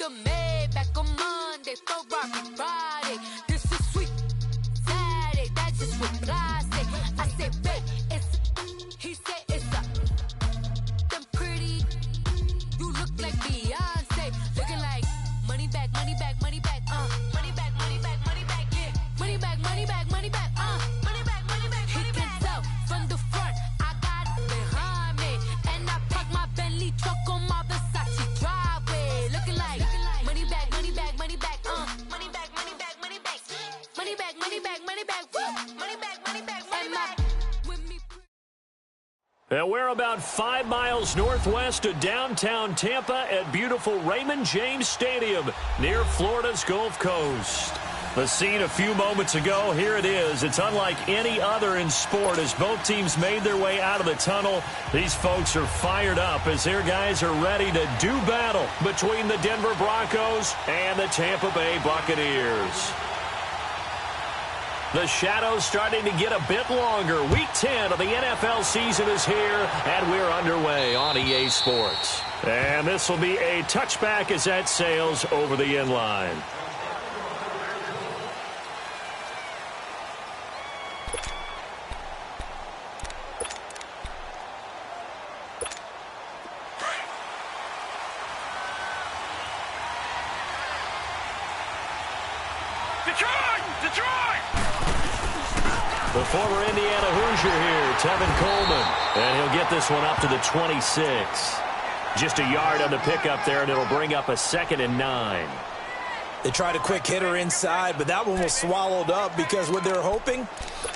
the Maybach on Monday, Ferrari Friday. This is sweet Saturday, that's just what I say. I say, babe, he said it's a them pretty. You look like Beyonce, looking like money back, money back, money back, money back, money back, money back, yeah, money back, money back, money back, money back, money back. He can tell from the front, I got it behind me, and I park my Bentley truck on my Versace driveway, looking like money back, money back, money back, money back, money back, money back, money back, money back, money back, money back, money back, money back. And we're about 5 miles northwest of downtown Tampa at beautiful Raymond James Stadium near Florida's Gulf Coast. The scene a few moments ago, here it is. It's unlike any other in sport as both teams made their way out of the tunnel. These folks are fired up as their guys are ready to do battle between the Denver Broncos and the Tampa Bay Buccaneers. The shadow's starting to get a bit longer. Week 10 of the NFL season is here, and we're underway on EA Sports. And this will be a touchback as that sails over the end line. The former Indiana Hoosier here, Tevin Coleman. And he'll get this one up to the 26. Just a yard on the pickup there, and it'll bring up a 2nd and 9. They tried a quick hitter inside, but that one was swallowed up because what they're hoping,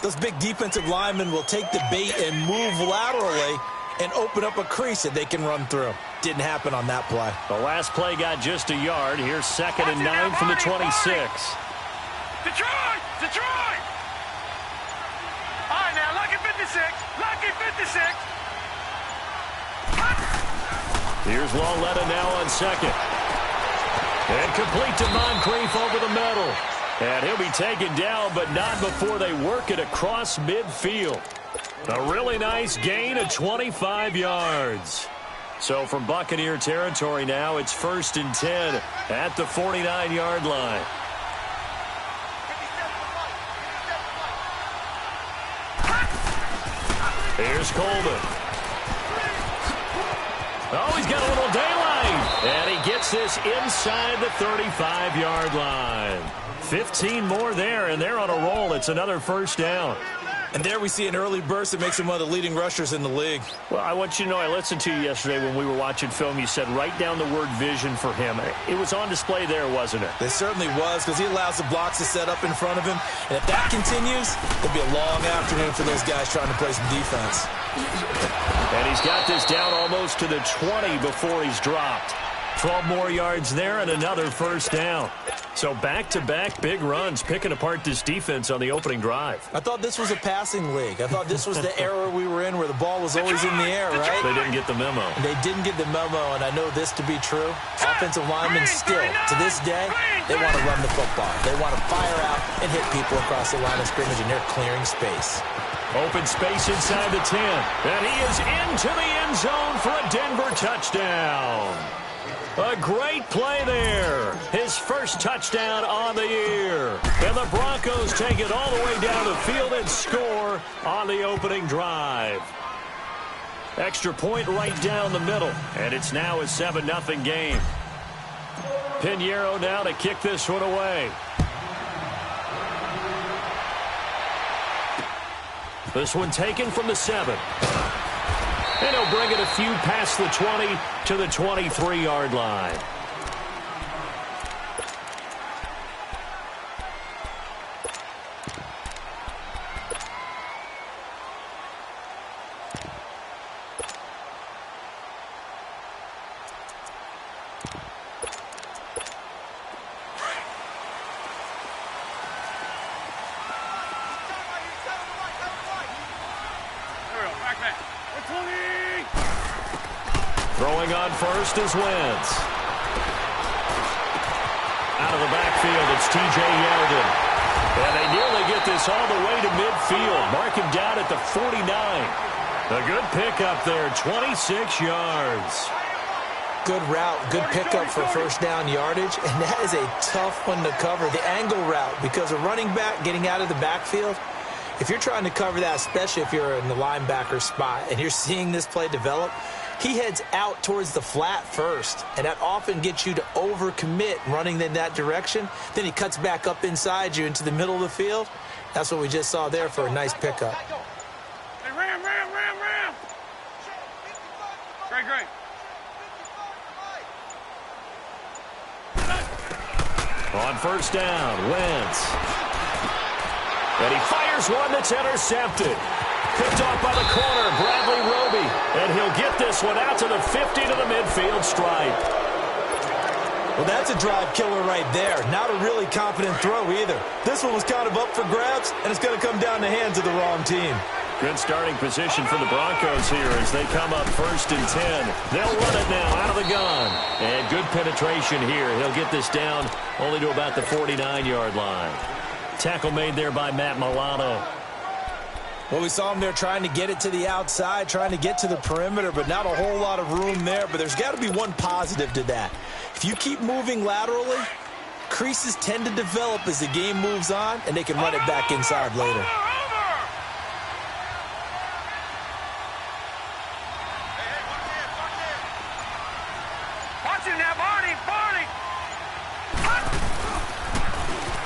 those big defensive linemen will take the bait and move laterally and open up a crease that they can run through. Didn't happen on that play. The last play got just a yard. Here's 2nd and 9 from the 26. Detroit! Detroit! All right, now, lucky 56. Lucky 56. Here's Lawletta now on 2nd. And complete to Moncrief over the middle. And he'll be taken down, but not before they work it across midfield. A really nice gain of 25 yards. So from Buccaneer territory now, it's 1st and 10 at the 49-yard line. Here's Coleman. Oh, he's got a little daylight. And he gets this inside the 35-yard line. 15 more there, and they're on a roll. It's another 1st down. And there we see an early burst that makes him one of the leading rushers in the league. Well, I want you to know, I listened to you yesterday when we were watching film. You said write down the word vision for him. It was on display there, wasn't it? It certainly was, because he allows the blocks to set up in front of him. And if that continues, it'll be a long afternoon for those guys trying to play some defense. And he's got this down almost to the 20 before he's dropped. 12 more yards there and another 1st down. So back-to-back big runs, picking apart this defense on the opening drive. I thought this was a passing league. I thought this was the era we were in where the ball was always in the air, right? They didn't get the memo. They didn't get the memo, and I know this to be true. Offensive linemen still, to this day, they want to run the football. They want to fire out and hit people across the line of scrimmage, and they're clearing space. Open space inside the 10. And he is into the end zone for a Denver touchdown. A great play there. His first touchdown on the year. And the Broncos take it all the way down the field and score on the opening drive. Extra point right down the middle. And it's now a 7-0 game. Pinheiro now to kick this one away. This one taken from the 7. And he'll bring it a few past the 20 to the 23-yard line. Throwing on first is Wentz. Out of the backfield, it's T.J. Yeldon. And they nearly get this all the way to midfield. Mark him down at the 49. A good pickup there, 26 yards. Good route, good pickup for first down yardage, and that is a tough one to cover, the angle route, because a running back getting out of the backfield, if you're trying to cover that, especially if you're in the linebacker spot and you're seeing this play develop, he heads out towards the flat first, and that often gets you to overcommit running in that direction. Then he cuts back up inside you into the middle of the field. That's what we just saw there for a nice pickup. Hey, Ram. Great. On first down, Wentz. And he fires one that's intercepted. Picked off by the corner, Bradley Roby. And he'll get this one out to the 50 to the midfield stripe. Well, that's a drive killer right there. Not a really confident throw either. This one was kind of up for grabs, and it's going to come down the hands of the wrong team. Good starting position for the Broncos here as they come up 1st and 10. They'll run it now out of the gun. And good penetration here. He'll get this down only to about the 49-yard line. Tackle made there by Matt Milano. Well, we saw him there trying to get it to the outside, trying to get to the perimeter, but not a whole lot of room there. But there's got to be one positive to that. If you keep moving laterally, creases tend to develop as the game moves on, and they can run it back inside later.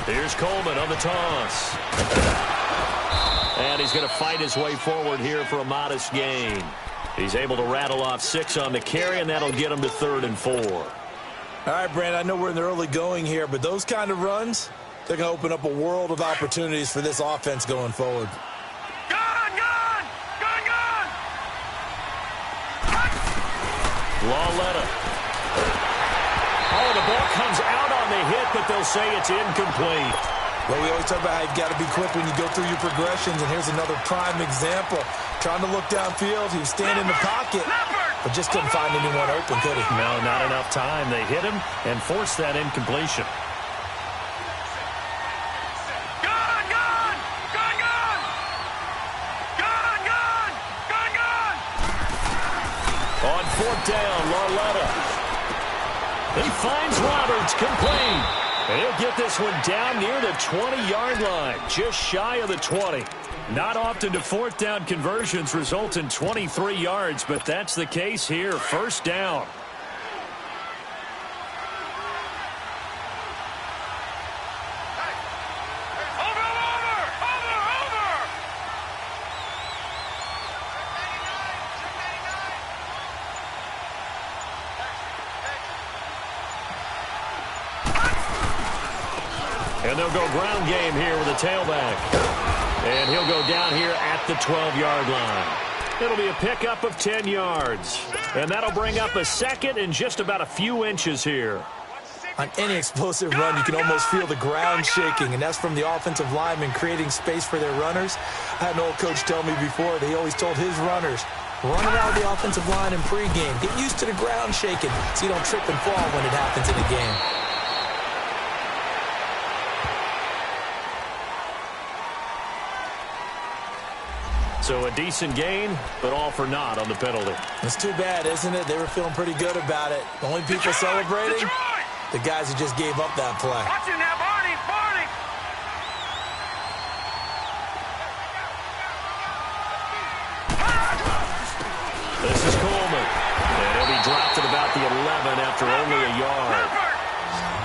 Here's Coleman on the toss. And he's going to fight his way forward here for a modest gain. He's able to rattle off 6 on the carry, and that'll get him to 3rd and 4. All right, Brandon, I know we're in the early going here, but those kind of runs, they're going to open up a world of opportunities for this offense going forward. Lauletta. Oh, the ball comes out on the hit, but they'll say it's incomplete. Well, we always talk about how you've got to be quick when you go through your progressions, and here's another prime example. Trying to look downfield, he was standing in the pocket, but just couldn't find anyone open, could he? No, not enough time. They hit him and forced that incompletion. On 4th down, Lauletta. He finds Roberts, complete. And he'll get this one down near the 20-yard line, just shy of the 20. Not often do 4th down conversions result in 23 yards, but that's the case here. 1st down. And they'll go ground game here with a tailback. And he'll go down here at the 12-yard line. It'll be a pickup of 10 yards. And that'll bring up a 2nd and just about a few inches here. On any explosive run, you can almost feel the ground shaking, and that's from the offensive linemen creating space for their runners. I had an old coach tell me before that he always told his runners, run around the offensive line in pregame. Get used to the ground shaking so you don't trip and fall when it happens in a game. So a decent gain, but all for naught on the penalty. It's too bad, isn't it? They were feeling pretty good about it. The only people celebrating, the guys who just gave up that play. Watch him now, Barney. This is Coleman. And he'll be dropped at about the 11 after only a yard.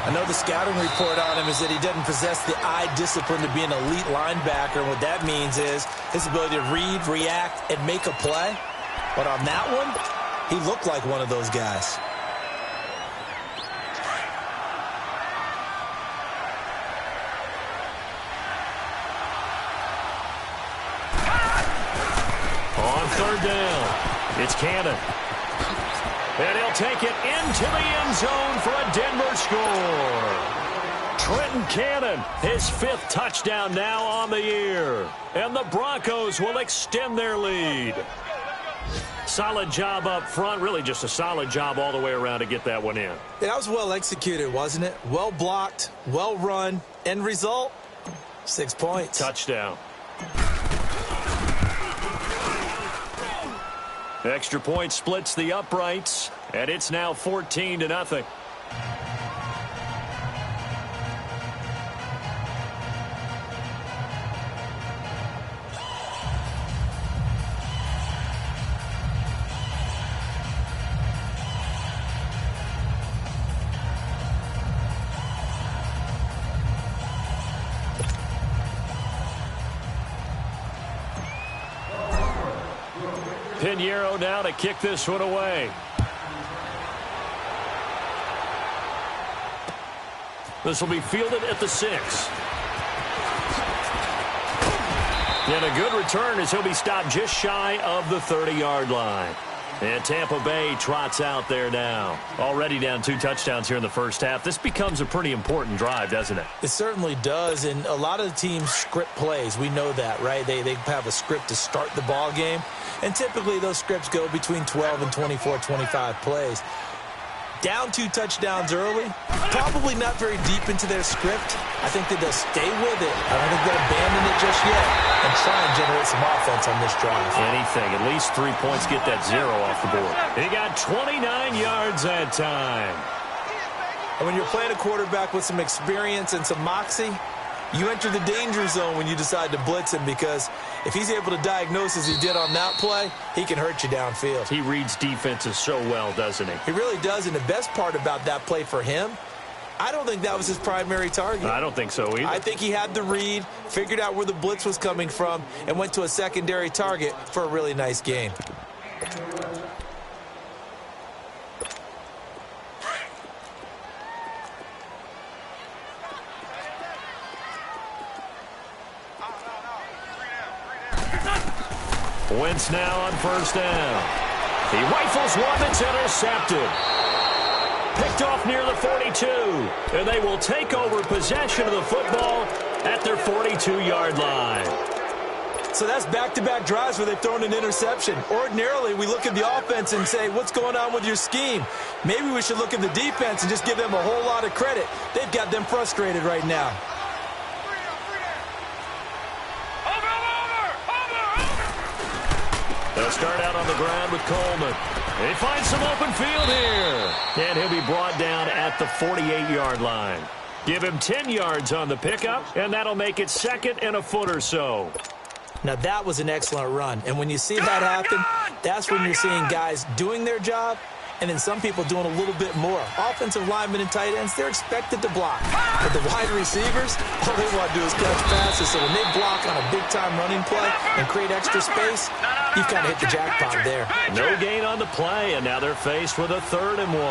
I know the scouting report on him is that he doesn't possess the eye discipline to be an elite linebacker. And what that means is his ability to read, react, and make a play. But on that one, he looked like one of those guys. On 3rd down, it's Cannon. And he'll take it into the end zone for a Denver score. Trenton Cannon, his 5th touchdown now on the year. And the Broncos will extend their lead. Solid job up front, really just a solid job all the way around to get that one in. That was well executed, wasn't it? Well blocked, well run. End result, 6 points. Touchdown. Extra point splits the uprights, And it's now 14-0. Pinheiro now to kick this one away. This will be fielded at the 6. And a good return as he'll be stopped just shy of the 30-yard line. And Tampa Bay trots out there now. Already down 2 touchdowns here in the first half. This becomes a pretty important drive, doesn't it? It certainly does, and a lot of the teams script plays. We know that, right? They have a script to start the ball game, and typically those scripts go between 12 and 24, 25 plays. Down 2 touchdowns early, probably not very deep into their script. I think that they'll stay with it. I don't think they'll abandon it just yet and try and generate some offense on this drive. Anything, at least 3 points, get that 0 off the board. He got 29 yards that time. And when you're playing a quarterback with some experience and some moxie, you enter the danger zone when you decide to blitz him, because if he's able to diagnose as he did on that play, he can hurt you downfield. He reads defenses so well, doesn't he? He really does, and the best part about that play for him, I don't think that was his primary target. I don't think so either. I think he had the read, figured out where the blitz was coming from, and went to a secondary target for a really nice gain. Wentz now on first down. He rifles one that's intercepted. Picked off near the 42. And they will take over possession of the football at their 42-yard line. So that's back-to-back drives where they've thrown an interception. Ordinarily, we look at the offense and say, what's going on with your scheme? Maybe we should look at the defense and just give them a whole lot of credit. They've got them frustrated right now. They'll start out on the ground with Coleman. He finds some open field here. And he'll be brought down at the 48-yard line. Give him 10 yards on the pickup, and that'll make it 2nd and a foot or so. Now, that was an excellent run. And when you see that happen, that's when you're seeing guys doing their job, and then some people doing a little bit more. Offensive linemen and tight ends, they're expected to block. But the wide receivers, all they want to do is catch passes. So when they block on a big-time running play and create extra space, you've kind of hit the jackpot there. No gain on the play, and now they're faced with a 3rd and 1.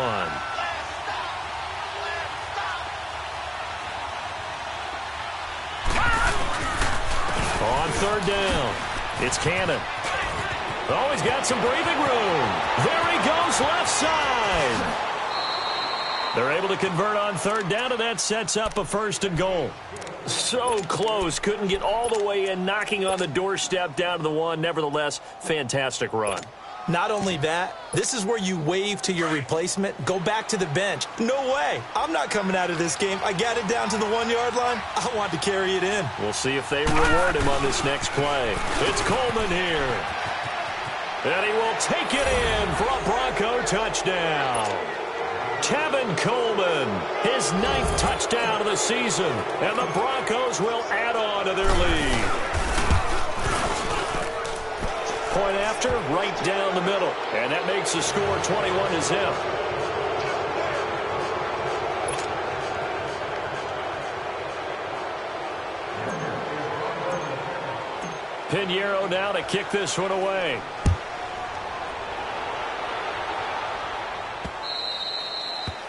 On 3rd down, it's Cannon. Oh, he's got some breathing room. There he goes, left side. They're able to convert on 3rd down, and that sets up a 1st and goal. So close, couldn't get all the way in, knocking on the doorstep down to the 1. Nevertheless, fantastic run. Not only that, this is where you wave to your replacement, go back to the bench. No way. I'm not coming out of this game. I got it down to the 1-yard line. I want to carry it in. We'll see if they reward him on this next play. It's Coleman here. And he will take it in for a Bronco touchdown. Tevin Coleman, his 9th touchdown of the season. And the Broncos will add on to their lead. Point after, right down the middle. And that makes the score 21-0. Pinheiro now to kick this one away.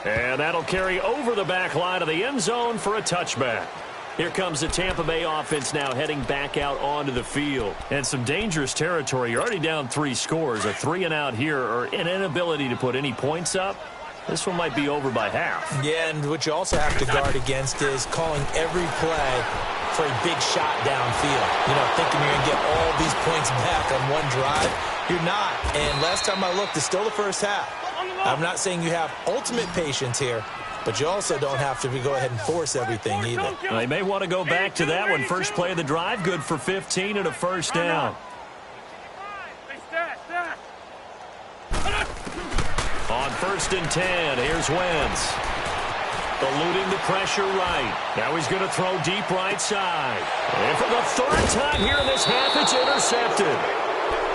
And that'll carry over the back line of the end zone for a touchback. Here comes the Tampa Bay offense now heading back out onto the field. And some dangerous territory. You're already down 3 scores. A 3-and-out here, or an inability to put any points up. This one might be over by half. Yeah, and what you also have to guard against is calling every play for a big shot downfield. You know, thinking you're going to get all these points back on one drive. You're not. And last time I looked, it's still the first half. I'm not saying you have ultimate patience here, but you also don't have to go ahead and force everything either. Well, they may want to go back to that one. First play of the drive, good for 15 and a 1st down. On 1st and 10, here's Wentz. Eluding the pressure right. Now he's going to throw deep right side. And for the 3rd time here in this half, it's intercepted.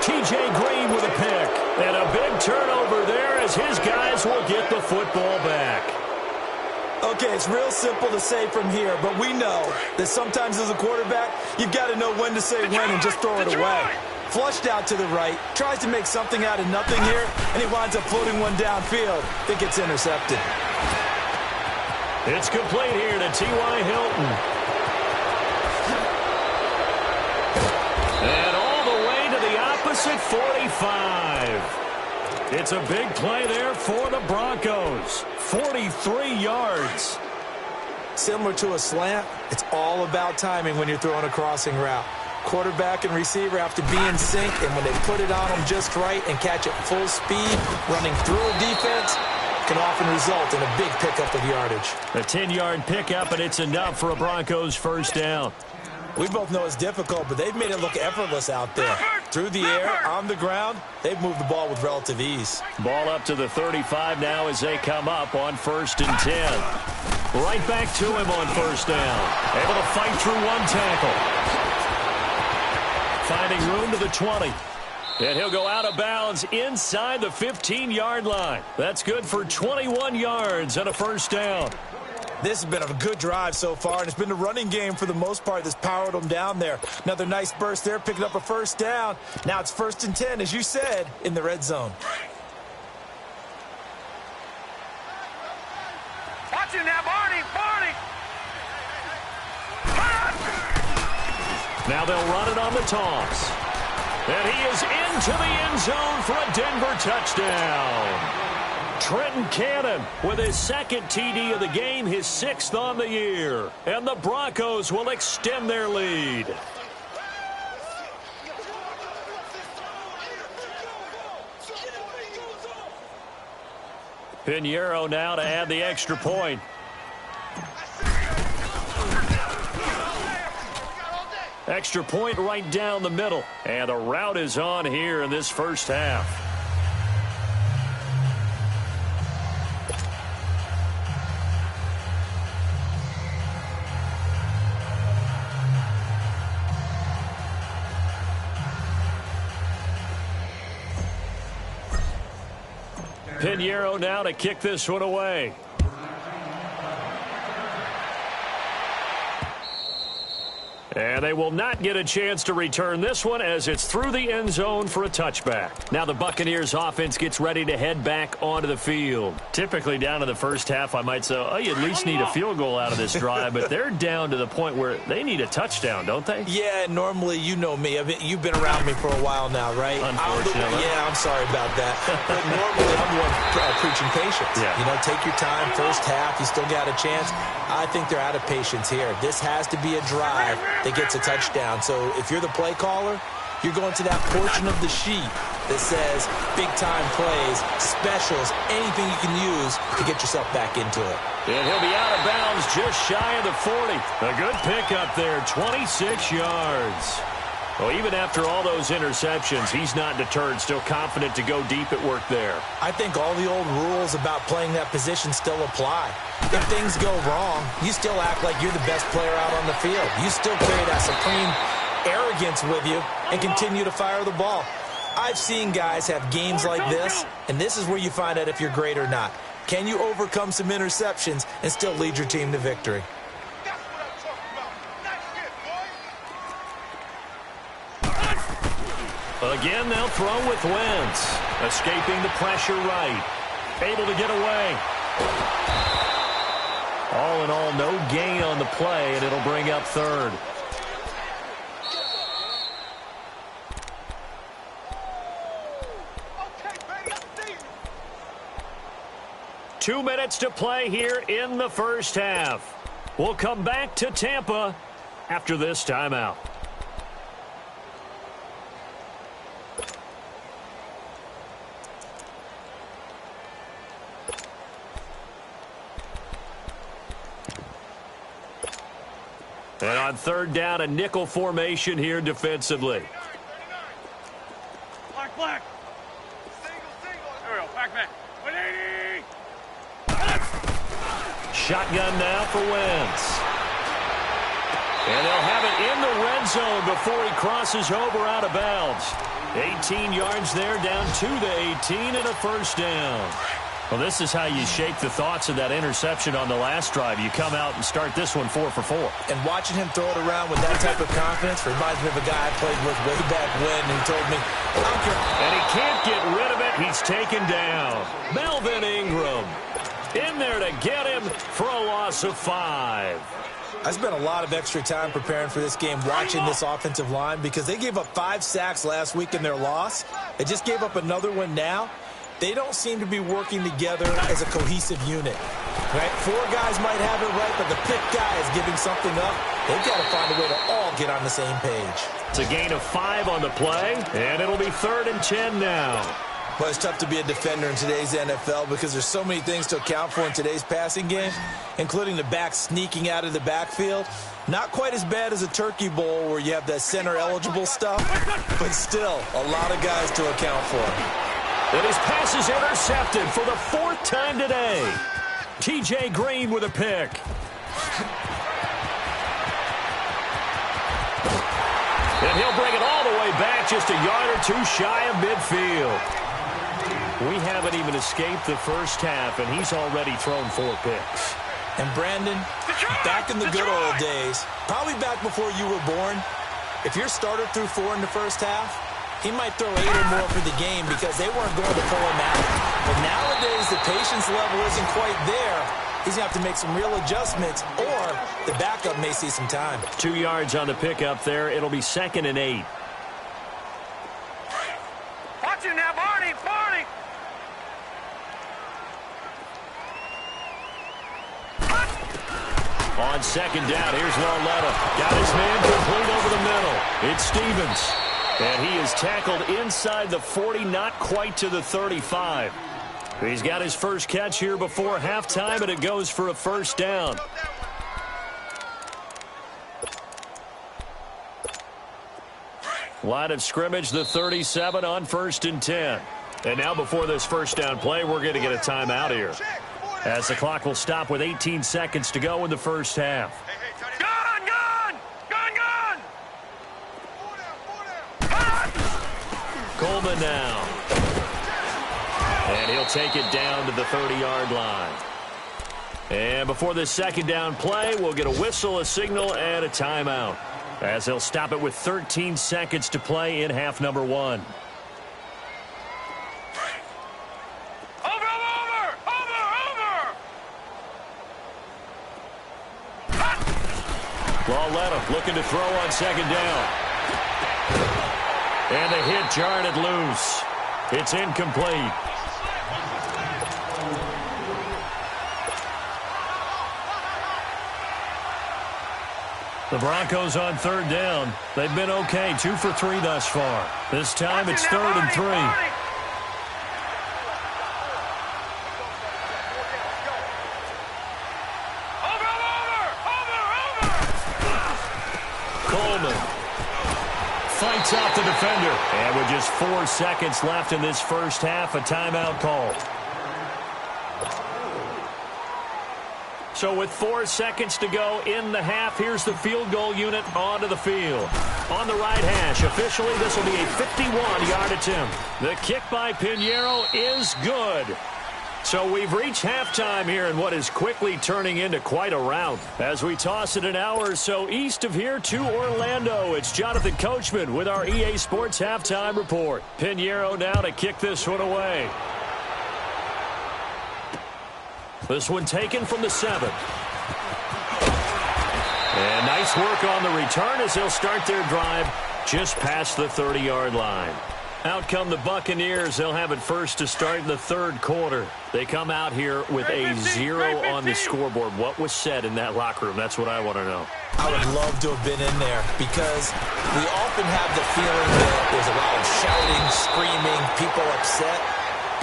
T.J. Green with a pick. And a big turnover there as his guys will get the football back. Okay, it's real simple to say from here, but we know that sometimes as a quarterback, you've got to know when to say when and just throw it away. Flushed out to the right, tries to make something out of nothing here, and he winds up floating one downfield that gets intercepted. It's complete here to T.Y. Hilton. And all the way to the opposite 45. It's a big play there for the Broncos. 43 yards. Similar to a slant, it's all about timing when you're throwing a crossing route. Quarterback and receiver have to be in sync, and when they put it on them just right and catch it full speed, running through a defense, can often result in a big pickup of yardage. A 10-yard pickup, and it's enough for a Broncos first down. We both know it's difficult, but they've made it look effortless out there. Through the air, on the ground, they've moved the ball with relative ease. Ball up to the 35 now as they come up on 1st and 10. Right back to him on 1st down. Able to fight through one tackle. Finding room to the 20. And he'll go out of bounds inside the 15-yard line. That's good for 21 yards and a first down. This has been a good drive so far, and it's been the running game for the most part that's powered them down there. Another nice burst there, picking up a first down. Now it's 1st and 10, as you said, in the red zone. Watch it now, Barney! Now they'll run it on the toss. And he is into the end zone for a Denver touchdown. Trenton Cannon with his 2nd TD of the game, his 6th on the year. And the Broncos will extend their lead. Pinheiro now to add the extra point. Extra point right down the middle. And the route is on here in this first half. Pinheiro now to kick this one away. And they will not get a chance to return this one as it's through the end zone for a touchback. Now the Buccaneers offense gets ready to head back onto the field. Typically down to the first half, I might say, oh, you at least need a field goal out of this drive, but they're down to the point where they need a touchdown, don't they? Yeah, normally, you know me. You've been around me for a while now, right? Unfortunately. I'm sorry about that. But normally, I'm the one preaching patience. Yeah. You know, take your time. First half, you still got a chance. I think they're out of patience here. This has to be a drive that gets a touchdown. So if you're the play caller, you're going to that portion of the sheet that says big-time plays, specials, anything you can use to get yourself back into it. And he'll be out of bounds just shy of the 40. A good pickup there, 26 yards. Well, even after all those interceptions, he's not deterred, still confident to go deep at work there. I think all the old rules about playing that position still apply. If things go wrong, you still act like you're the best player out on the field. You still carry that supreme arrogance with you and continue to fire the ball. I've seen guys have games like this, and this is where you find out if you're great or not. Can you overcome some interceptions and still lead your team to victory? Again, they'll throw with Wentz. Escaping the pressure right. Able to get away. All in all, no gain on the play, and it'll bring up 3rd. Two minutes to play here in the first half. We'll come back to Tampa after this timeout. And on 3rd down, a nickel formation here defensively. Black. Single. There we go. Back. Shotgun now for Wentz. And they'll have it in the red zone before he crosses over out of bounds. 18 yards there, down to the 18 and a first down. Well, this is how you shake the thoughts of that interception on the last drive. You come out and start this one 4 for 4. And watching him throw it around with that type of confidence reminds me of a guy I played with way back when who told me, and he can't get rid of it. He's taken down. Melvin Ingram in there to get him for a loss of 5. I spent a lot of extra time preparing for this game watching this offensive line because they gave up 5 sacks last week in their loss. They just gave up another one now. They don't seem to be working together as a cohesive unit. Right? 4 guys might have it right, but the 5th guy is giving something up. They've got to find a way to all get on the same page. It's a gain of 5 on the play, and it'll be 3rd and 10 now. Well, it's tough to be a defender in today's NFL because there's so many things to account for in today's passing game, including the back sneaking out of the backfield. Not quite as bad as a turkey bowl where you have that center-eligible stuff, but still a lot of guys to account for. And his pass is intercepted for the 4th time today. T.J. Green with a pick. And he'll bring it all the way back, just a yard or 2 shy of midfield. We haven't even escaped the first half, and he's already thrown 4 picks. And Brandon, back in the good old days, probably back before you were born, if your starter threw 4 in the first half, he might throw 8 or more for the game because they weren't going to pull him out. But nowadays, the patience level isn't quite there. He's going to have to make some real adjustments, or the backup may see some time. 2 yards on the pickup there. It'll be 2nd and 8. Watch it now, Barney, Barney. On 2nd down, here's Lauletta. Got his man complete over the middle. It's Stevens. And he is tackled inside the 40, not quite to the 35. He's got his first catch here before halftime, and it goes for a first down. Line of scrimmage, the 37 on 1st and 10. And now before this first down play, we're going to get a timeout here, as the clock will stop with 18 seconds to go in the first half. Gun, gun! Gun, gun! Coleman now. And he'll take it down to the 30-yard line. And before this second down play, we'll get a whistle, a signal, and a timeout, as he'll stop it with 13 seconds to play in half number 1. Lauletta looking to throw on 2nd down. And the hit jarred it loose. It's incomplete. The Broncos on 3rd down. They've been okay, 2 for 3 thus far. This time it's 3rd and 3. Fights out the defender. And with just 4 seconds left in this first half, a timeout call. So with 4 seconds to go in the half, here's the field goal unit onto the field. On the right hash, officially this will be a 51-yard attempt. The kick by Pinheiro is good. So we've reached halftime here in what is quickly turning into quite a rout. As we toss it an hour or so east of here to Orlando, it's Jonathan Coachman with our EA Sports Halftime Report. Pinheiro now to kick this one away. This one taken from the 7. And nice work on the return as they'll start their drive just past the 30-yard line. Out come the Buccaneers. They'll have it first to start in the 3rd quarter. They come out here with a 0 on the scoreboard. What was said in that locker room? That's what I want to know. I would love to have been in there because we often have the feeling that there's a lot of shouting, screaming, people upset.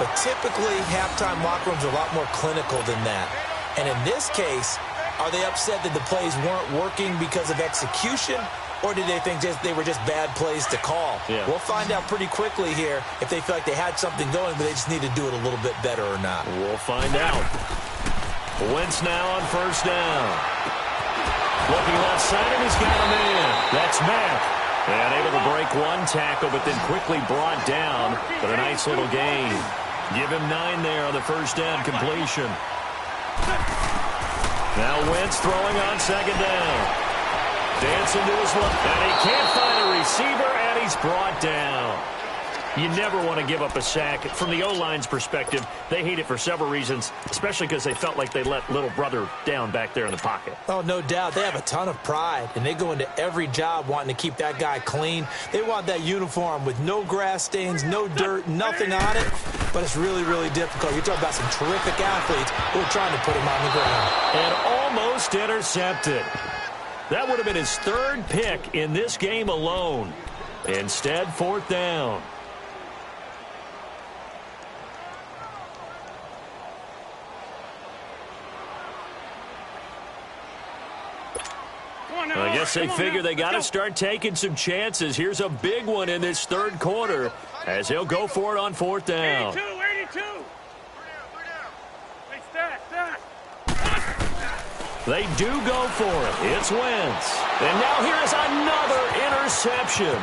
But typically, halftime locker rooms are a lot more clinical than that. And in this case, are they upset that the plays weren't working because of execution? Or did they think they were just bad plays to call? Yeah. We'll find out pretty quickly here if they feel like they had something going, but they just need to do it a little bit better or not. We'll find out. Wentz now on first down. Looking left side, and he's got a man. That's Mack. And able to break one tackle, but then quickly brought down. But a nice little gain. Give him 9 there on the first down completion. Now Wentz throwing on second down. Dancing to his left. And he can't find a receiver, and he's brought down. You never want to give up a sack. From the O-line's perspective, they hate it for several reasons, especially because they felt like they let little brother down back there in the pocket. Oh, no doubt. They have a ton of pride, and they go into every job wanting to keep that guy clean. They want that uniform with no grass stains, no dirt, nothing on it, but it's really, really difficult. You're talking about some terrific athletes who are trying to put him on the ground. And almost intercepted. That would have been his 3rd pick in this game alone. Instead, 4th down. I guess they figure they got to start taking some chances. Here's a big one in this 3rd quarter as he'll go for it on 4th down. 82. Hey, stack. They do go for it. It's Wentz. And now here is another interception.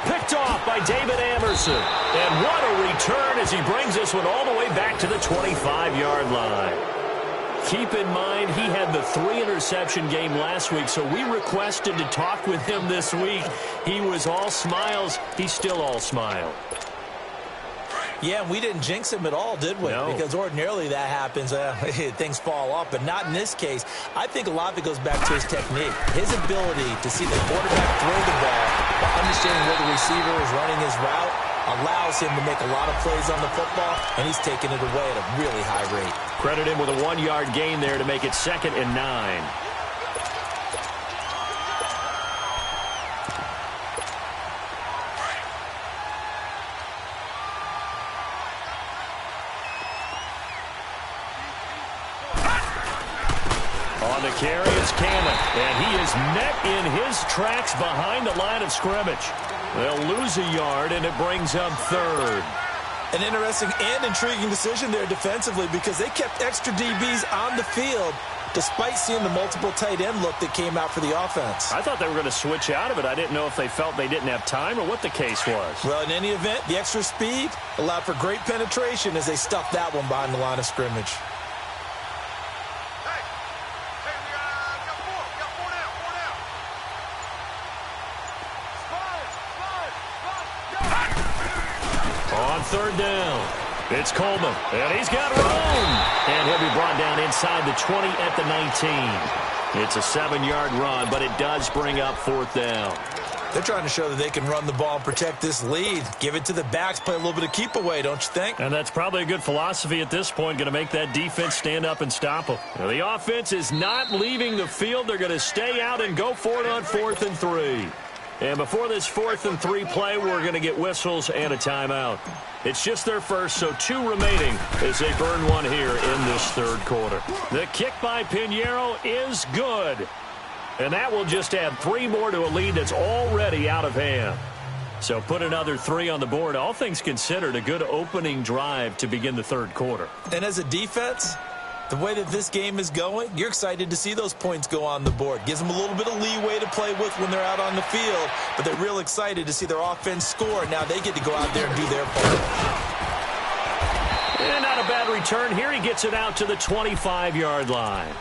Picked off by David Amerson. And what a return as he brings this one all the way back to the 25-yard line. Keep in mind, he had the 3-interception game last week, so we requested to talk with him this week. He was all smiles. He's still all smile. Yeah, and we didn't jinx him at all, did we? No. Because ordinarily that happens. Things fall off, but not in this case. I think a lot of it goes back to his technique. His ability to see the quarterback throw the ball while understanding where the receiver is running his route allows him to make a lot of plays on the football, and he's taking it away at a really high rate. Credit him with a 1-yard gain there to make it 2nd and 9. On the carry, it's Cameron, and he is met in his tracks behind the line of scrimmage. They'll lose a yard, and it brings up 3rd. An interesting and intriguing decision there defensively because they kept extra DBs on the field despite seeing the multiple tight end look that came out for the offense. I thought they were going to switch out of it. I didn't know if they felt they didn't have time or what the case was. Well, in any event, the extra speed allowed for great penetration as they stuffed that one behind the line of scrimmage. On 3rd down, it's Coleman, and he's got room. And he'll be brought down inside the 20 at the 19. It's a 7-yard run, but it does bring up 4th down. They're trying to show that they can run the ball and protect this lead. Give it to the backs, play a little bit of keep away, don't you think? And that's probably a good philosophy at this point, going to make that defense stand up and stop them. Now, the offense is not leaving the field. They're going to stay out and go for it on 4th and 3. And before this 4th and 3 play, we're going to get whistles and a timeout. It's just their first, so 2 remaining as they burn one here in this 3rd quarter. The kick by Pinheiro is good. And that will just add 3 more to a lead that's already out of hand. So put another 3 on the board. All things considered, a good opening drive to begin the 3rd quarter. And as a defense, the way that this game is going, you're excited to see those points go on the board. Gives them a little bit of leeway to play with when they're out on the field, but they're real excited to see their offense score. Now they get to go out there and do their part. And not a bad return here. He gets it out to the 25-yard line.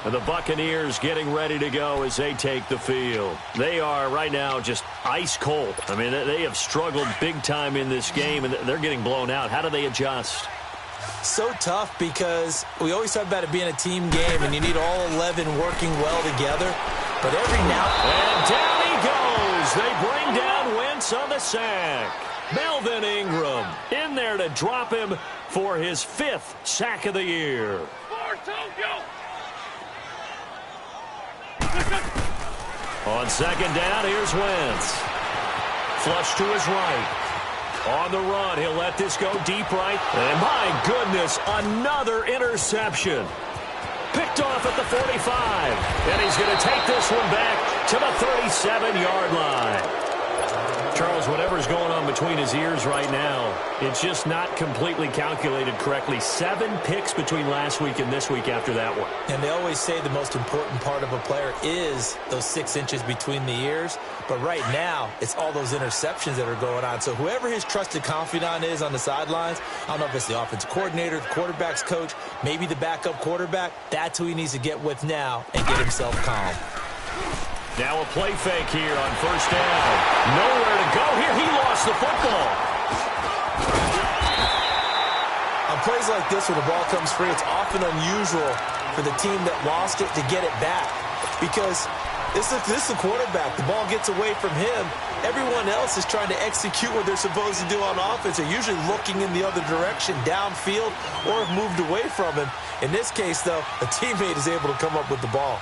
And the Buccaneers getting ready to go as they take the field. They are right now just ice cold. I mean, they have struggled big time in this game, and they're getting blown out. How do they adjust? So tough because we always talk about it being a team game, and you need all 11 working well together. But every now and down he goes. They bring down Wentz on the sack. Melvin Ingram in there to drop him for his 5th sack of the year. On 2nd down, here's Wentz. Flush to his right. On the run, he'll let this go deep right. And my goodness, another interception. Picked off at the 45. And he's going to take this one back to the 37-yard line. Charles, whatever's going on between his ears right now, it's just not completely calculated correctly. 7 picks between last week and this week after that one. And they always say the most important part of a player is those 6 inches between the ears. But right now, it's all those interceptions that are going on. So whoever his trusted confidant is on the sidelines, I don't know if it's the offensive coordinator, the quarterback's coach, maybe the backup quarterback, that's who he needs to get with now and get himself calm. Now a play fake here on first down. Nowhere to go here. He lost the football. On plays like this where the ball comes free, it's often unusual for the team that lost it to get it back. Because this is the quarterback. The ball gets away from him. Everyone else is trying to execute what they're supposed to do on offense. They're usually looking in the other direction, downfield, or have moved away from him. In this case, though, a teammate is able to come up with the ball.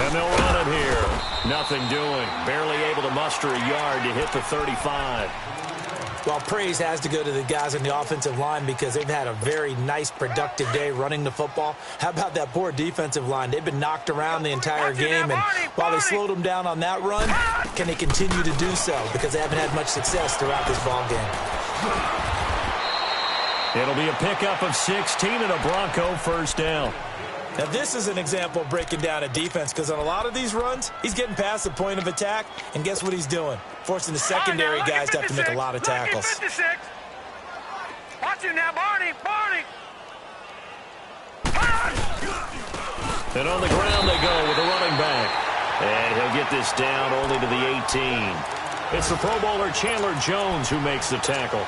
And they'll run it here. Nothing doing. Barely able to muster a yard to hit the 35. Well, praise has to go to the guys on the offensive line because they've had a very nice, productive day running the football. How about that poor defensive line? They've been knocked around the entire game, and while they slowed them down on that run, can they continue to do so? Because they haven't had much success throughout this ball game. It'll be a pickup of 16 and a Bronco first down. Now, this is an example of breaking down a defense because on a lot of these runs, he's getting past the point of attack, and guess what he's doing? Forcing the secondary guys to have to make a lot of tackles. Watch him now, Barney! And on the ground they go with a running back. And he'll get this down only to the 18. It's the Pro Bowler Chandler Jones who makes the tackle.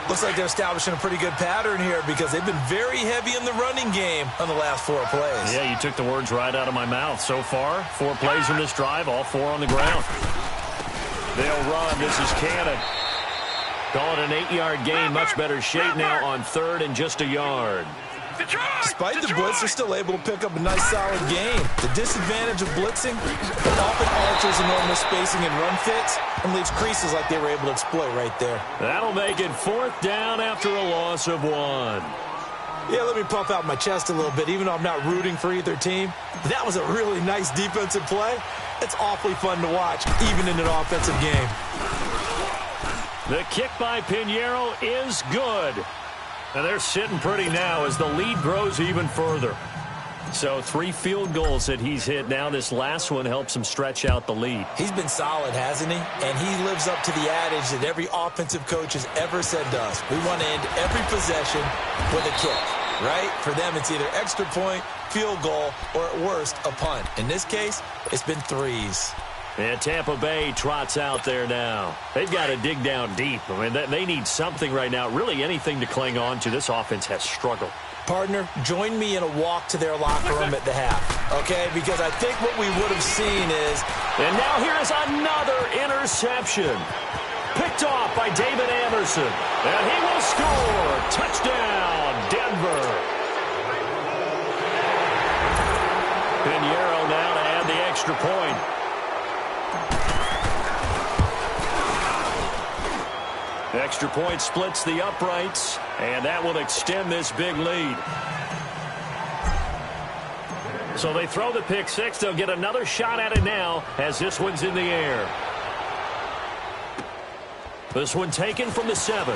Looks like they're establishing a pretty good pattern here because they've been very heavy in the running game on the last 4 plays. Yeah, you took the words right out of my mouth. So far, 4 plays in this drive, all 4 on the ground. They'll run. This is Cannon. Call it an 8-yard gain. Much better shape now on 3rd and just a yard. Despite the blitz, they're still able to pick up a nice, solid gain. The disadvantage of blitzing, it often alters the normal spacing and run fits and leaves creases like they were able to exploit right there. That'll make it 4th down after a loss of 1. Yeah, let me puff out my chest a little bit, even though I'm not rooting for either team. That was a really nice defensive play. It's awfully fun to watch, even in an offensive game. The kick by Pinheiro is good. And they're sitting pretty now as the lead grows even further. So 3 field goals that he's hit now. This last one helps him stretch out the lead. He's been solid, hasn't he? And he lives up to the adage that every offensive coach has ever said to us. We want to end every possession with a kick, right? For them, it's either extra point, field goal, or at worst, a punt. In this case, it's been 3s. And Tampa Bay trots out there now. They've got to dig down deep. I mean, they need something right now, really anything to cling on to. This offense has struggled. Partner, join me in a walk to their locker room at the half, okay? Because I think what we would have seen is... And now here is another interception. Picked off by David Anderson. And he will score. Touchdown, Denver. Pinheiro now to add the extra point. Extra point splits the uprights, and that will extend this big lead. So they throw the pick 6. They'll get another shot at it now as this one's in the air. This one taken from the 7.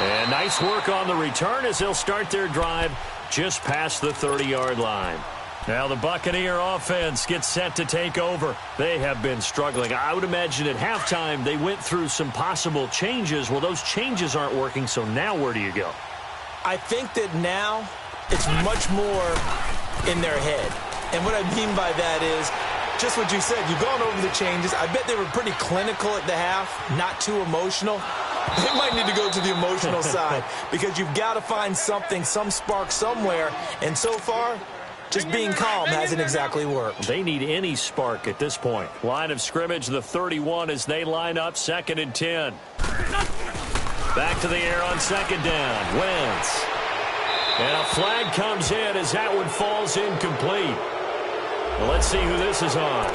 And nice work on the return as they'll start their drive just past the 30-yard line. Now the Buccaneer offense gets set to take over. They have been struggling. I would imagine at halftime they went through some possible changes. Well, those changes aren't working, so now where do you go? I think that now it's much more in their head. And what I mean by that is just what you said. You've gone over the changes. I bet they were pretty clinical at the half, not too emotional. They might need to go to the emotional side because you've got to find something, some spark somewhere. And so far, just being calm hasn't exactly worked. They need any spark at this point. Line of scrimmage, the 31 as they line up 2nd and 10. Back to the air on 2nd down. Wentz. And a flag comes in as that one falls incomplete. Well, let's see who this is on.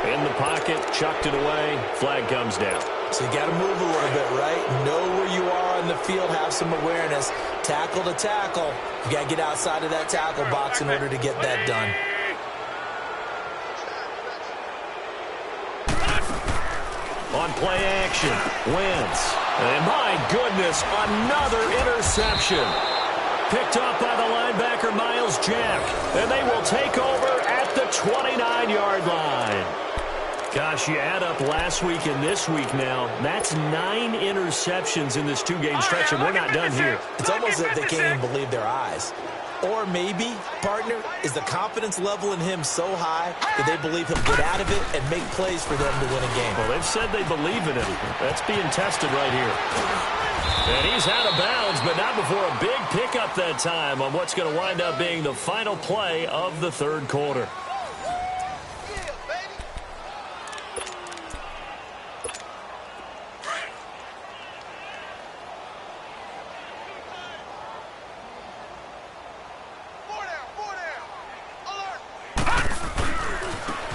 In the pocket, chucked it away, flag comes down. So you got to move a little bit, right? Know where you are on the field, have some awareness. Tackle to tackle. You got to get outside of that tackle box in order to get that done. On play action, Wentz. And my goodness, another interception. Picked up by the linebacker, Miles Jack. And they will take over at the 29-yard line. Gosh, you add up last week and this week now, that's 9 interceptions in this 2-game stretch, and we're not done here. It's almost as if they can't even believe their eyes. Or maybe, partner, is the confidence level in him so high that they believe he'll get out of it and make plays for them to win a game. Well, they've said they believe in him. That's being tested right here. And he's out of bounds, but not before a big pickup that time on what's going to wind up being the final play of the third quarter.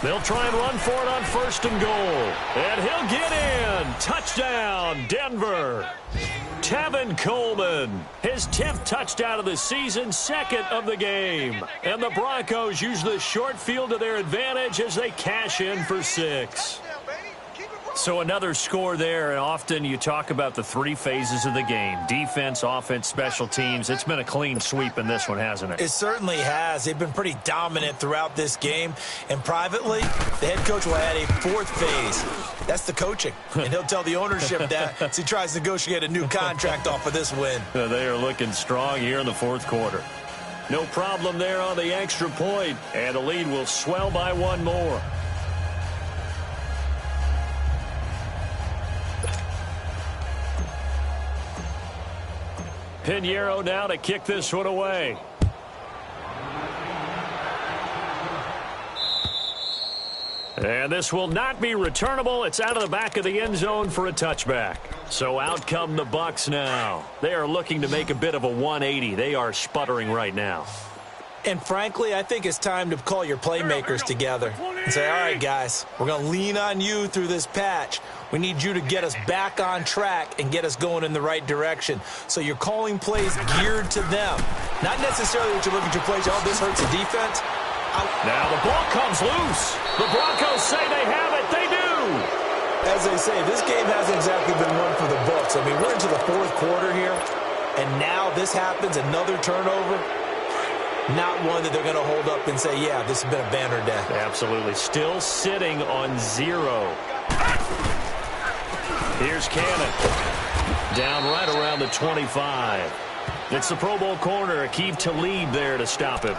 They'll try and run for it on 1st and goal. And he'll get in. Touchdown, Denver. Tevin Coleman, his 10th touchdown of the season, 2nd of the game. And the Broncos use the short field to their advantage as they cash in for 6. So another score there, and often you talk about the 3 phases of the game. Defense, offense, special teams. It's been a clean sweep in this one, hasn't it? It certainly has. They've been pretty dominant throughout this game. And privately, the head coach will add a 4th phase. That's the coaching. And he'll tell the ownership that as he tries to negotiate a new contract off of this win. They are looking strong here in the 4th quarter. No problem there on the extra point. And the lead will swell by 1 more. Pinheiro now to kick this one away. And this will not be returnable. It's out of the back of the end zone for a touchback. So out come the Bucs now. They are looking to make a bit of a 180. They are sputtering right now. And frankly, I think it's time to call your playmakers together and say, all right, guys, we're going to lean on you through this patch. We need you to get us back on track and get us going in the right direction. So you're calling plays geared to them. Not necessarily what you look at your plays, oh, this hurts the defense. Now the ball comes loose. The Broncos say they have it. They do. As they say, this game hasn't exactly been one for the books. I mean, we're into the 4th quarter here, and now this happens, another turnover. Not one that they're going to hold up and say, yeah, this has been a banner day. Absolutely. Still sitting on 0. Here's Cannon. Down right around the 25. It's the Pro Bowl corner, Aqib Talib there to stop him.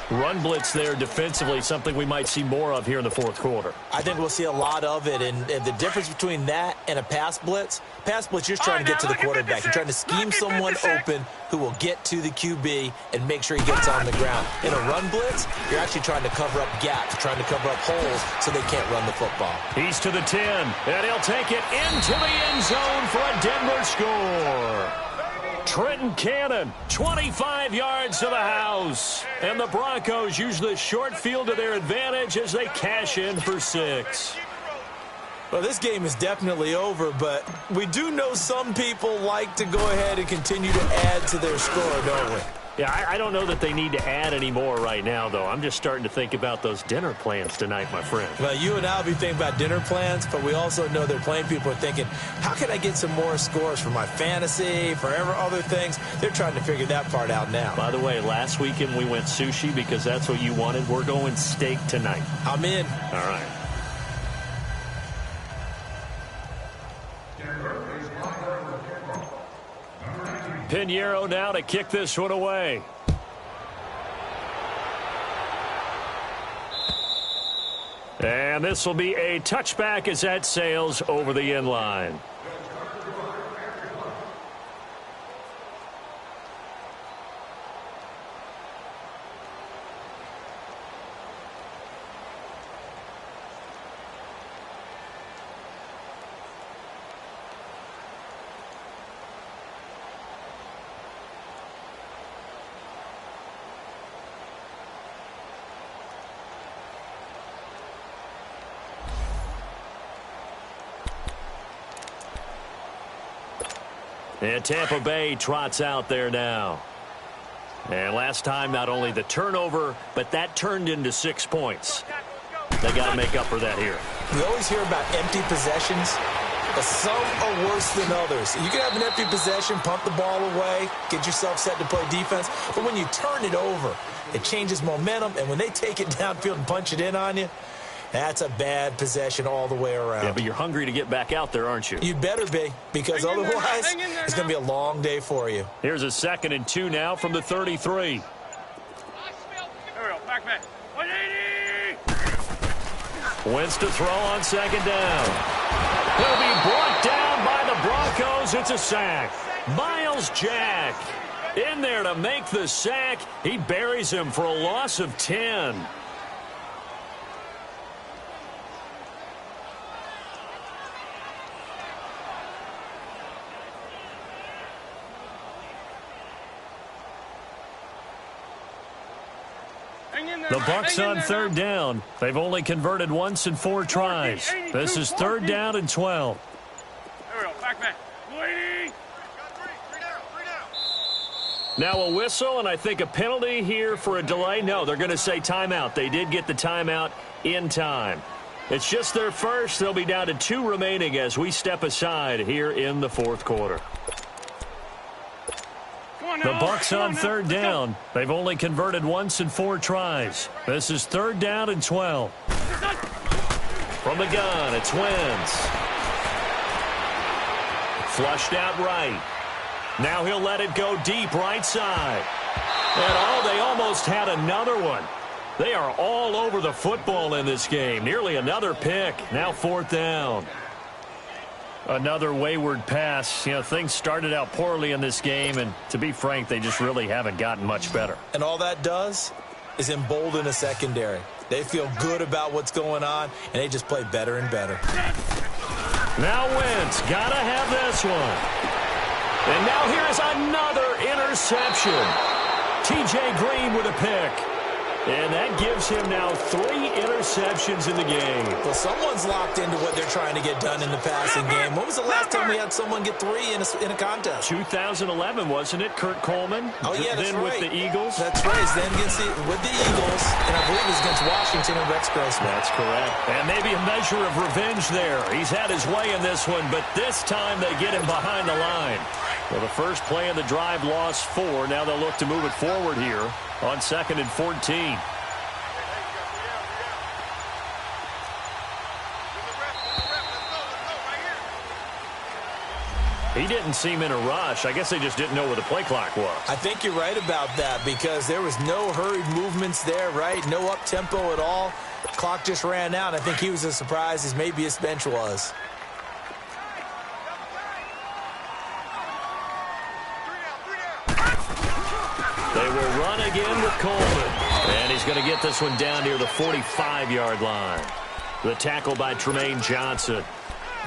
Run blitz there defensively, something we might see more of here in the 4th quarter. I think we'll see a lot of it, and the difference between that and a pass blitz, you're just trying to get to the quarterback. You're trying to scheme someone open who will get to the QB and make sure he gets on the ground. In a run blitz, you're actually trying to cover up gaps, trying to cover up holes so they can't run the football. He's to the 10, and he'll take it into the end zone for a Denver score. Trenton Cannon, 25 yards to the house. And the Broncos use the short field to their advantage as they cash in for 6. Well, this game is definitely over, but we do know some people like to go ahead and continue to add to their score, don't we? Yeah, I don't know that they need to add any more right now, though. I'm just starting to think about those dinner plans tonight, my friend. Well, you and I will be thinking about dinner plans, but we also know they're playing people are thinking, how can I get some more scores for my fantasy, for other things? They're trying to figure that part out now. By the way, last weekend we went sushi because that's what you wanted. We're going steak tonight. I'm in. All right. Pinheiro now to kick this one away. And this will be a touchback as that sails over the end line. And Tampa Bay trots out there now. And last time, not only the turnover, but that turned into 6 points. They got to make up for that here. We always hear about empty possessions, but some are worse than others. You can have an empty possession, pump the ball away, get yourself set to play defense, but when you turn it over, it changes momentum, and when they take it downfield and punch it in on you, that's a bad possession all the way around. Yeah, but you're hungry to get back out there, aren't you? You'd better be, because otherwise it's going to be a long day for you. Here's a 2nd and 2 now from the 33. Here we go. Back. 180. Wentz to throw on 2nd down. He'll be brought down by the Broncos. It's a sack. Miles Jack in there to make the sack. He buries him for a loss of 10. The Bucs on 3rd down. They've only converted once in 4 tries. This is 3rd down and 12. There we go. Back. 180. Now a whistle, and I think a penalty here for a delay. No, they're going to say timeout. They did get the timeout in time. It's just their first. They'll be down to 2 remaining as we step aside here in the 4th quarter. The Bucs on 3rd down. They've only converted once in 4 tries. This is 3rd down and 12. From the gun, it's Wentz. Flushed out right. Now he'll let it go deep right side. And they almost had another one. They are all over the football in this game. Nearly another pick. Now 4th down. Another wayward pass. You know, things started out poorly in this game, and to be frank, they just really haven't gotten much better. And all that does is embolden a secondary. They feel good about what's going on, and they just play better and better. Now Wentz, gotta have this one. And now here's another interception. T.J. Green with a pick. And that gives him now 3 interceptions in the game. Well, someone's locked into what they're trying to get done in the passing game. When was the last time we had someone get 3 in a contest? 2011, wasn't it? Kurt Coleman? Oh, yeah, that's then right. with the Eagles? That's right. Then with the Eagles, and I believe it was against Washington and Rex Grossman. That's correct. And maybe a measure of revenge there. He's had his way in this one, but this time they get him behind the line. Well, the first play of the drive lost 4. Now they'll look to move it forward here on 2nd and 14. He didn't seem in a rush. I guess they just didn't know where the play clock was. I think you're right about that because there was no hurried movements there, right? No up-tempo at all. Clock just ran out. I think he was as surprised as maybe his bench was. They will run again with Coleman. And he's going to get this one down near the 45-yard line. The tackle by Tremaine Johnson.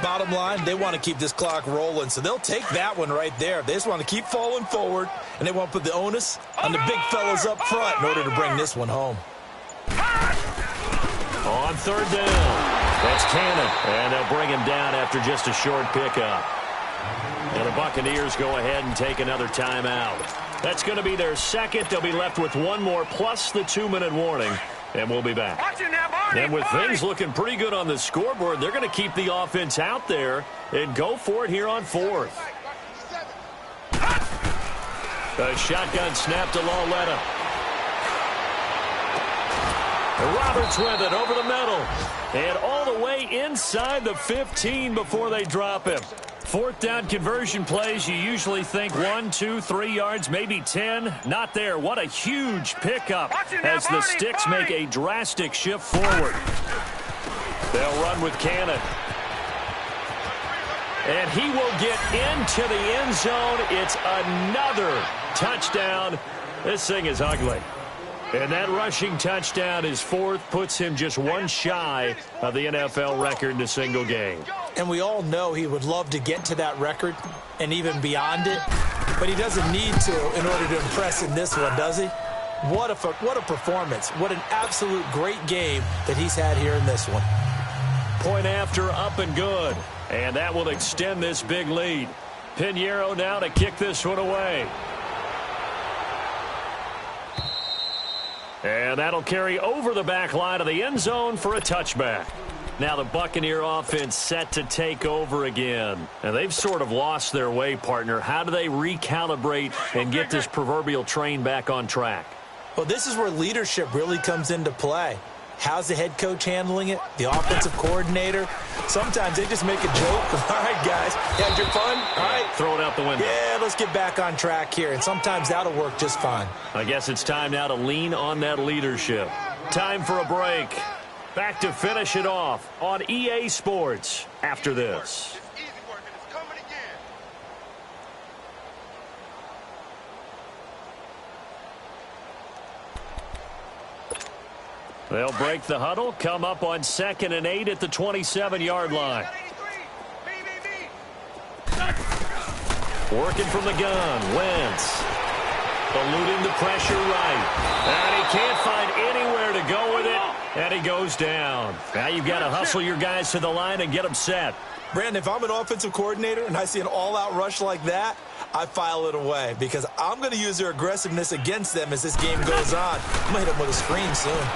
Bottom line, they want to keep this clock rolling, so they'll take that one right there. They just want to keep falling forward, and they want to put the onus on the big fellas up front in order to bring this one home. On 3rd down, that's Cannon, and they'll bring him down after just a short pickup. And the Buccaneers go ahead and take another timeout. That's going to be their 2nd. They'll be left with 1 more plus the 2-minute warning, and we'll be back. And with things looking pretty good on the scoreboard, they're going to keep the offense out there and go for it here on 4th. A shotgun snap to Lauletta. Roberts with it over the middle. And all the way inside the 15 before they drop him. 4th down conversion plays, you usually think 1, 2, 3 yards, maybe 10. Not there. What a huge pickup as the sticks make a drastic shift forward. They'll run with Cannon. And he will get into the end zone. It's another touchdown. This thing is ugly. And that rushing touchdown is 4th, puts him just 1 shy of the NFL record in a single game. And we all know he would love to get to that record and even beyond it, but he doesn't need to in order to impress in this one, does he? What a performance. What an absolute great game that he's had here in this one. Point after, up and good. And that will extend this big lead. Pinheiro now to kick this one away. And that'll carry over the back line of the end zone for a touchback. Now the Buccaneer offense set to take over again. And they've sort of lost their way, partner. How do they recalibrate and get this proverbial train back on track? Well, this is where leadership really comes into play. How's the head coach handling it? The offensive coordinator? Sometimes they just make a joke. All right, guys, you had your fun? All right. Throw it out the window. Yeah, let's get back on track here. And sometimes that'll work just fine. I guess it's time now to lean on that leadership. Time for a break. Back to finish it off on EA Sports after this. They'll break the huddle, come up on 2nd and 8 at the 27-yard line. Working from the gun, Wentz. Eluding the pressure right. And he can't find anywhere to go with it, and he goes down. Now you've got to hustle your guys to the line and get them set. Brandon, if I'm an offensive coordinator and I see an all-out rush like that, I file it away because I'm going to use their aggressiveness against them as this game goes on. I'm going to hit them with a screen soon.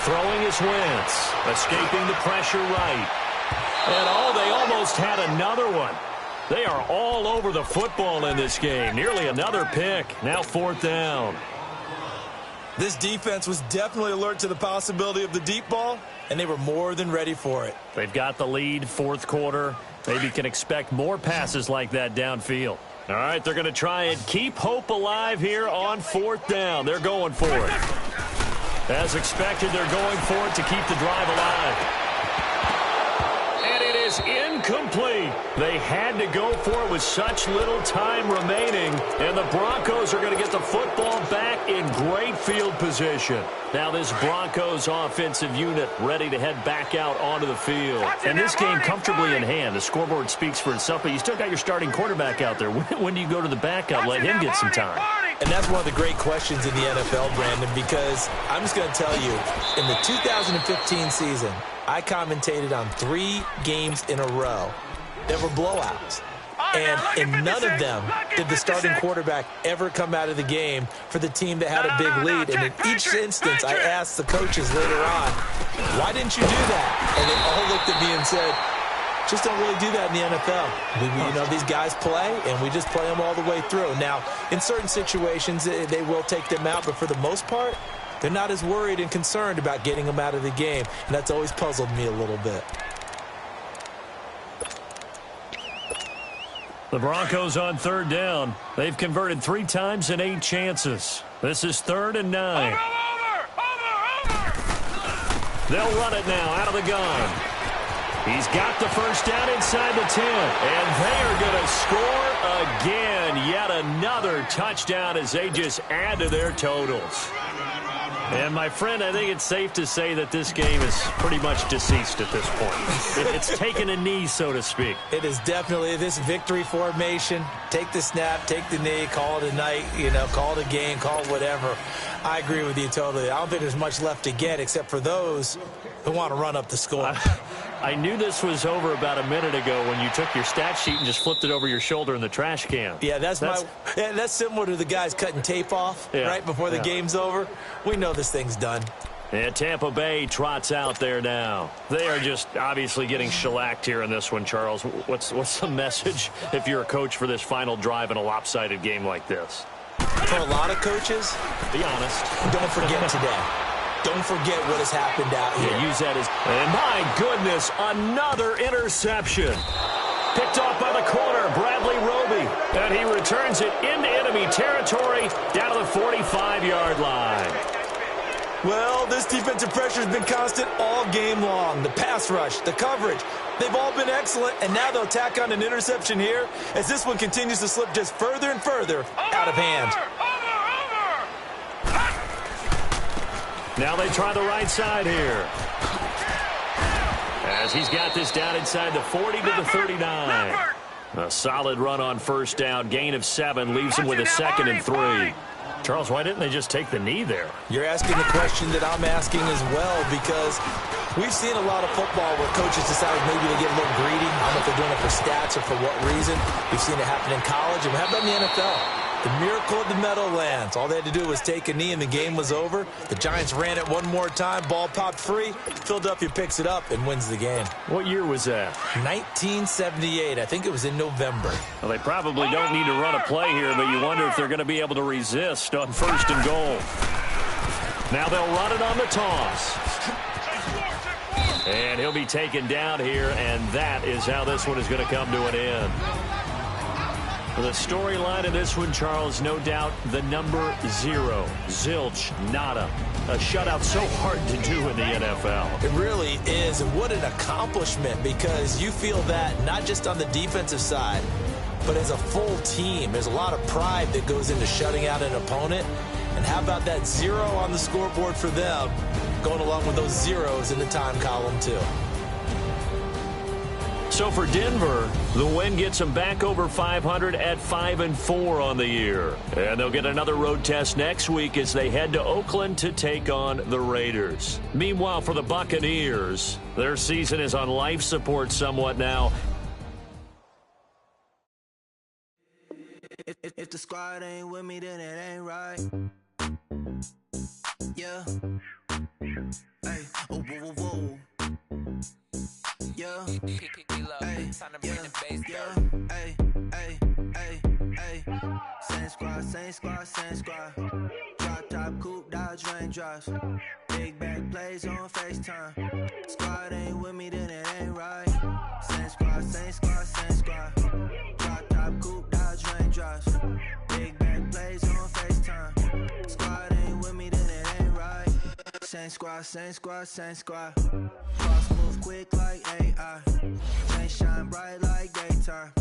Throwing is Wentz, escaping the pressure right. And they almost had another one. They are all over the football in this game. Nearly another pick. Now 4th down. This defense was definitely alert to the possibility of the deep ball, and they were more than ready for it. They've got the lead, 4th quarter. Maybe can expect more passes like that downfield. All right, they're going to try and keep hope alive here on 4th down. They're going for it. As expected, they're going for it to keep the drive alive. And it is incomplete. They had to go for it with such little time remaining. And the Broncos are going to get the football back in great field position. Now this Broncos offensive unit ready to head back out onto the field. And this game comfortably in hand. The scoreboard speaks for itself, but you still got your starting quarterback out there. When do you go to the backup? Let him get some time. And that's one of the great questions in the NFL, Brandon, because I'm just going to tell you, in the 2015 season, I commentated on 3 games in a row that were blowouts. And in none of them did the starting quarterback ever come out of the game for the team that had a big lead. And in each instance, I asked the coaches later on, why didn't you do that? And they all looked at me and said, just don't really do that in the NFL. These guys play, and we just play them all the way through. Now, in certain situations, they will take them out, but for the most part, they're not as worried and concerned about getting them out of the game, and that's always puzzled me a little bit. The Broncos on 3rd down. They've converted 3 times in 8 chances. This is 3rd and 9. They'll run it now out of the gun. He's got the first down inside the 10. And they are going to score again. Yet another touchdown as they just add to their totals. And, my friend, I think it's safe to say that this game is pretty much deceased at this point. It's taken a knee, so to speak. It is definitely this victory formation. Take the snap, take the knee, call it a night, call it a game, call it whatever. I agree with you totally. I don't think there's much left to get except for those who want to run up the score. I knew this was over about a minute ago when you took your stat sheet and just flipped it over your shoulder in the trash can. Yeah, that's similar to the guys cutting tape off right before the game's over. We know this thing's done. And Tampa Bay trots out there now. They are just obviously getting shellacked here in this one, Charles. What's the message if you're a coach for this final drive in a lopsided game like this? For a lot of coaches, be honest, don't forget today. Don't forget what has happened out here. Yeah, use that as... And my goodness, another interception. Picked off by the corner, Bradley Roby. And he returns it into enemy territory down to the 45-yard line. Well, this defensive pressure has been constant all game long. The pass rush, the coverage, they've all been excellent. And now they'll tack on an interception here as this one continues to slip just further and further out of hand. Now they try the right side here. As he's got this down inside the 40 to the 39. A solid run on 1st down. Gain of 7 leaves him with a 2nd and 3. Charles, why didn't they just take the knee there? You're asking the question that I'm asking as well, because we've seen a lot of football where coaches decide maybe to get a little greedy. I don't know if they're doing it for stats or for what reason. We've seen it happen in college, and we have it in the NFL. The miracle of the Meadowlands. All they had to do was take a knee, and the game was over. The Giants ran it one more time. Ball popped free. Philadelphia picks it up and wins the game. What year was that? 1978. I think it was in November. Well, they probably don't need to run a play here, but you wonder if they're going to be able to resist on 1st and goal. Now they'll run it on the toss. And he'll be taken down here, and that is how this one is going to come to an end. The storyline of this one, Charles, no doubt the number 0. Zilch, nada. A shutout so hard to do in the NFL. It really is, and what an accomplishment, because you feel that not just on the defensive side, but as a full team. There's a lot of pride that goes into shutting out an opponent. And how about that 0 on the scoreboard for them, going along with those zeros in the time column, too. So for Denver, the win gets them back over 500 at 5-4 on the year. And they'll get another road test next week as they head to Oakland to take on the Raiders. Meanwhile, for the Buccaneers, their season is on life support somewhat now. If the squad ain't with me, then it ain't right. Yeah. Hey, oh, whoa, whoa, whoa. Yeah. Hey, yeah. Hey, hey, hey, hey. Same squad, same squad, same squad. Drop top, coupe, Dodge raindrops. Big back plays on FaceTime. Squad ain't with me, then it ain't right. Same squad, same squad, same squad. Drop top, coupe, Dodge raindrops. Big back plays on FaceTime. Squad ain't with me, then it ain't right. Same squad, same squad, same squad. Cross move quick like AI. Chain shine bright like daytime.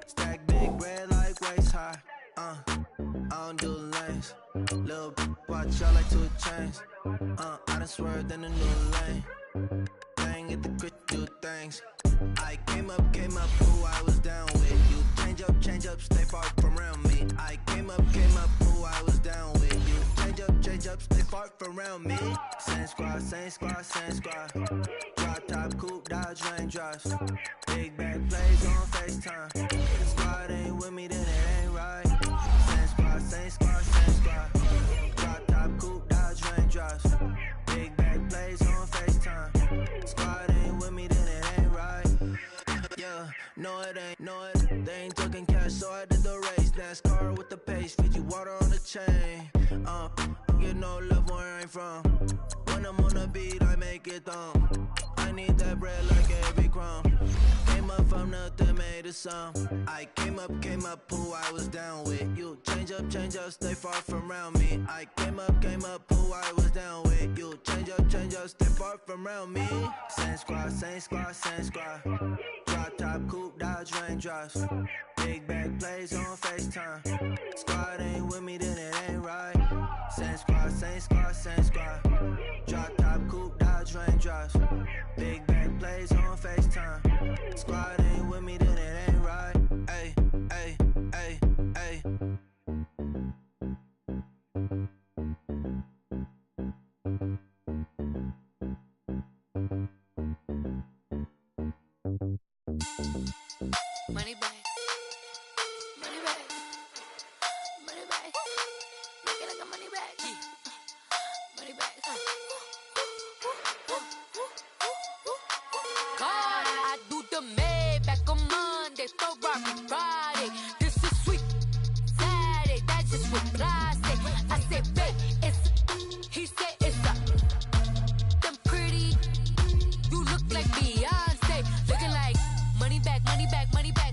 Stack big bread like waist high. I don't do lanes. Little watch out like 2 chains. I done swerved in a new lane. Bang at the grit, do things. I came up, who I was down with. You change up, stay far from around me. I came up, who I was down with. You change up, stay far from around me. Same squad, same squad, same squad. Drop top, coupe, Dodge raindrops. Big back plays on FaceTime. Squad ain't with me, then it ain't right. Same squad, same squad, same squad. Drop top, coupe, Dodge raindrops. Big back plays on FaceTime. Squad ain't with me, then it ain't right. Yeah, no it ain't, they ain't talking cash, so I did the race. NASCAR with the pace, feed you water on the chain. Get no love where I ain't from. When I'm on the beat, I make it thumb. I need that bread like every crumb. Came up from nothing, made a sum. I came up, who I was down with. You change up, stay far from around me. I came up, who I was down with. You change up, stay far from around me. Same squad, same squad, same squad. Drop top, coupe, Dodge raindrops. Big back plays on FaceTime. Squad ain't with me, then it ain't right. Same squad, same squad, same squad. Drop top, coupe, Dodge raindrops. Big back plays on FaceTime. Squad ain't with me, then it ain't right. Ay, ay, ay, ay. Money back. Money back. Money back. Make it like a money back. Money back. God, I do the Maybach on Monday, Ferrari Friday. This is sweet Saturday. That's just what I say. I said, babe, it's. He said it's a. Them pretty. You look like Beyonce. Looking like money back, money back, money back.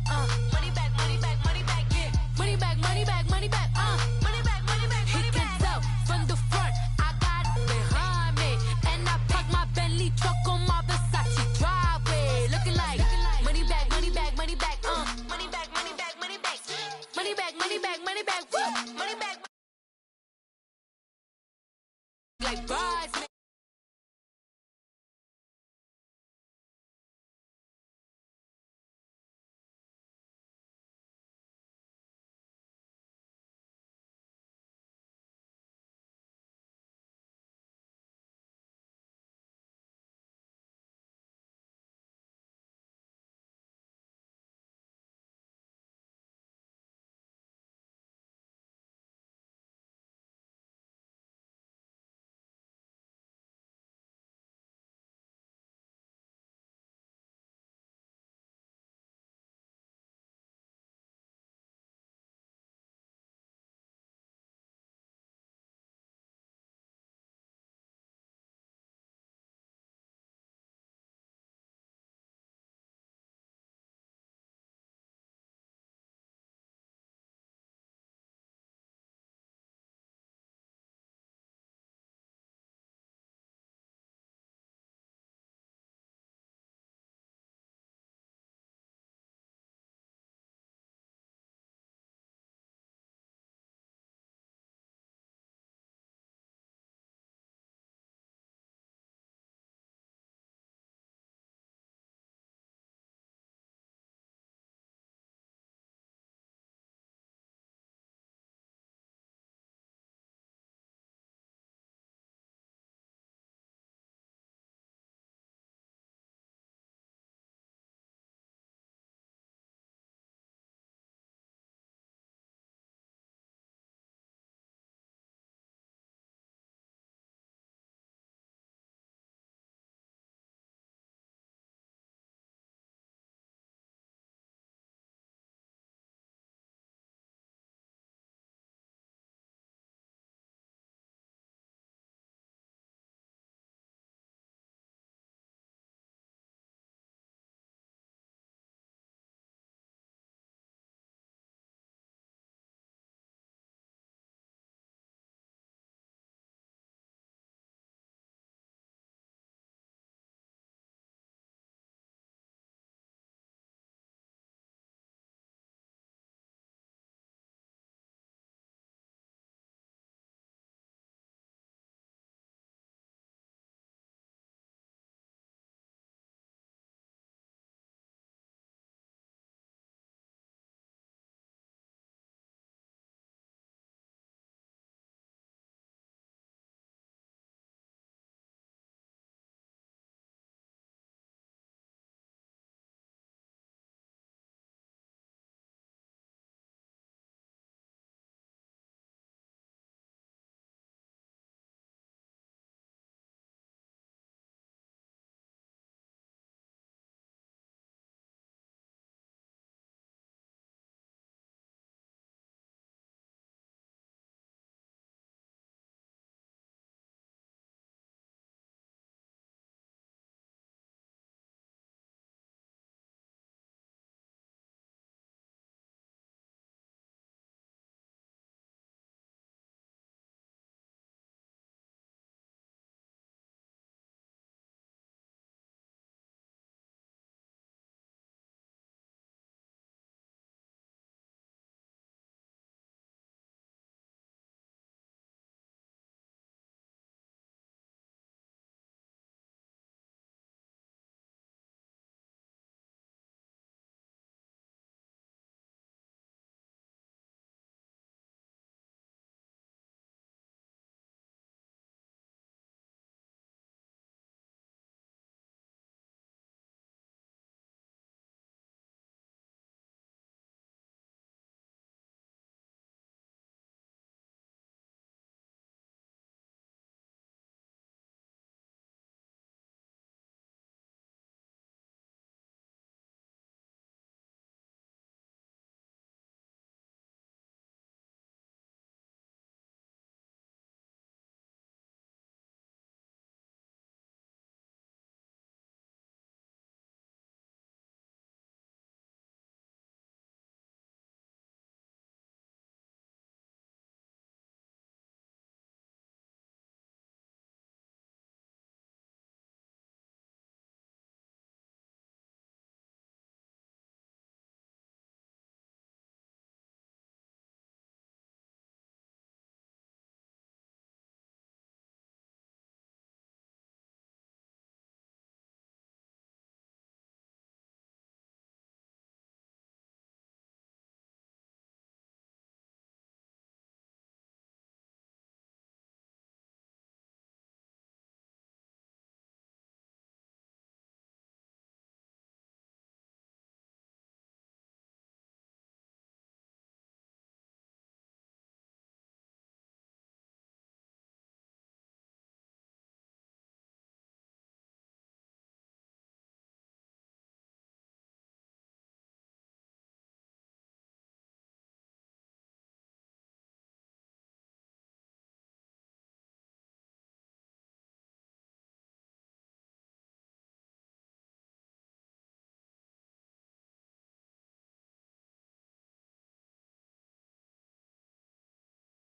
Money back, money back, money back. Yeah. Money back, money back, money back. Money back, money back, money back. He can tell from the front. I got it behind me, and I park my Bentley truck on my Versace driveway. Looking like money back, money back, money back. Money back, money back, money back. Money back, money back, money back. Woo. Money back. Like bridesmaids.